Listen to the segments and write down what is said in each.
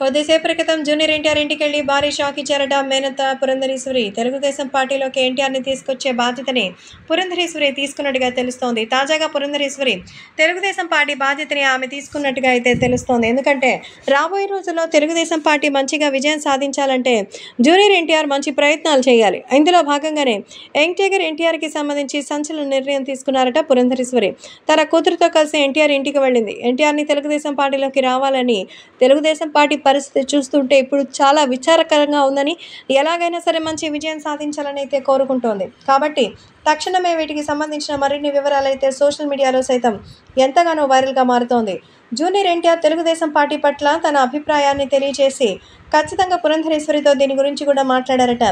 కొద్దిసేపటి క్రితం జూనియర్ ఎన్టీఆర్ ఇంటికెళ్లి భారీ షాక్ ఇచ్చారట మేనత్త పురంధరేశ్వరి. తెలుగుదేశం పార్టీలోకి ఎన్టీఆర్ని తీసుకొచ్చే బాధ్యతని పురంధరేశ్వరి తీసుకున్నట్టుగా తెలుస్తోంది. తాజాగా పురంధరేశ్వరి తెలుగుదేశం పార్టీ బాధ్యతని ఆమె తీసుకున్నట్టుగా అయితే తెలుస్తోంది. ఎందుకంటే రాబోయే రోజుల్లో తెలుగుదేశం పార్టీ మంచిగా విజయం సాధించాలంటే జూనియర్ ఎన్టీఆర్ మంచి ప్రయత్నాలు చేయాలి. ఇందులో భాగంగానే యంగ్ టైగర్ ఎన్టీఆర్కి సంబంధించి సంచలన నిర్ణయం తీసుకున్నారట పురంధరేశ్వరి. తన కూతురుతో కలిసి ఎన్టీఆర్ ఇంటికి వెళ్ళింది. ఎన్టీఆర్ని తెలుగుదేశం పార్టీలోకి రావాలని తెలుగుదేశం పార్టీ పరిస్థితి చూస్తుంటే ఇప్పుడు చాలా విచారకరంగా ఉందని, ఎలాగైనా సరే మంచి విజయం సాధించాలని అయితే కోరుకుంటోంది. కాబట్టి తక్షణమే వీటికి సంబంధించిన మరిన్ని వివరాలు అయితే సోషల్ మీడియాలో సైతం ఎంతగానో వైరల్గా మారుతోంది. జూనియర్ ఎన్టీఆర్ తెలుగుదేశం పార్టీ పట్ల తన అభిప్రాయాన్ని తెలియజేసి ఖచ్చితంగా పురంధరేశ్వరితో దీని గురించి కూడా మాట్లాడారట.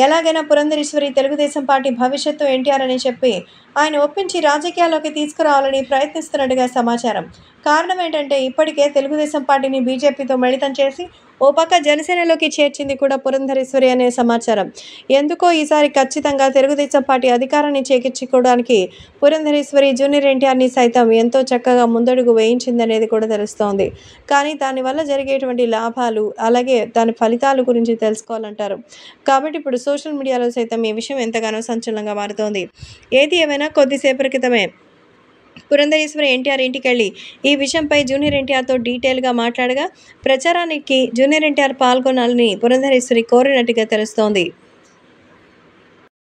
ఎలాగైనా పురంధరేశ్వరి తెలుగుదేశం పార్టీ భవిష్యత్తు ఎన్టీఆర్ అని చెప్పి ఆయన ఒప్పించి రాజకీయాల్లోకి తీసుకురావాలని ప్రయత్నిస్తున్నట్టుగా సమాచారం. కారణం ఏంటంటే ఇప్పటికే తెలుగుదేశం పార్టీని బీజేపీతో మిళితం చేసి ఓ పక్క జనసేనలోకి చేర్చింది కూడా పురంధరేశ్వరి అనే సమాచారం. ఎందుకో ఈసారి ఖచ్చితంగా తెలుగుదేశం పార్టీ అధికారాన్ని చేకించుకోవడానికి పురంధరేశ్వరి జూనియర్ ఎన్టీఆర్ని సైతం ఎంతో చక్కగా ముందడుగు వేయించిందనేది కూడా తెలుస్తోంది. కానీ దానివల్ల జరిగేటువంటి లాభాలు అలాగే దాని ఫలితాల గురించి తెలుసుకోవాలంటారు. కాబట్టి ఇప్పుడు సోషల్ మీడియాలో సైతం ఈ విషయం ఎంతగానో సంచలనంగా మారుతోంది. ఏది ఏమైనా కొద్దిసేపటి క్రితమే పురంధరేశ్వరి ఎన్టీఆర్ ఇంటికెళ్ళి ఈ విషయంపై జూనియర్ ఎన్టీఆర్తో డీటెయిల్గా మాట్లాడగా ప్రచారానికి జూనియర్ ఎన్టీఆర్ పాల్గొనాలని పురంధరేశ్వరి కోరినట్టుగా తెలుస్తోంది.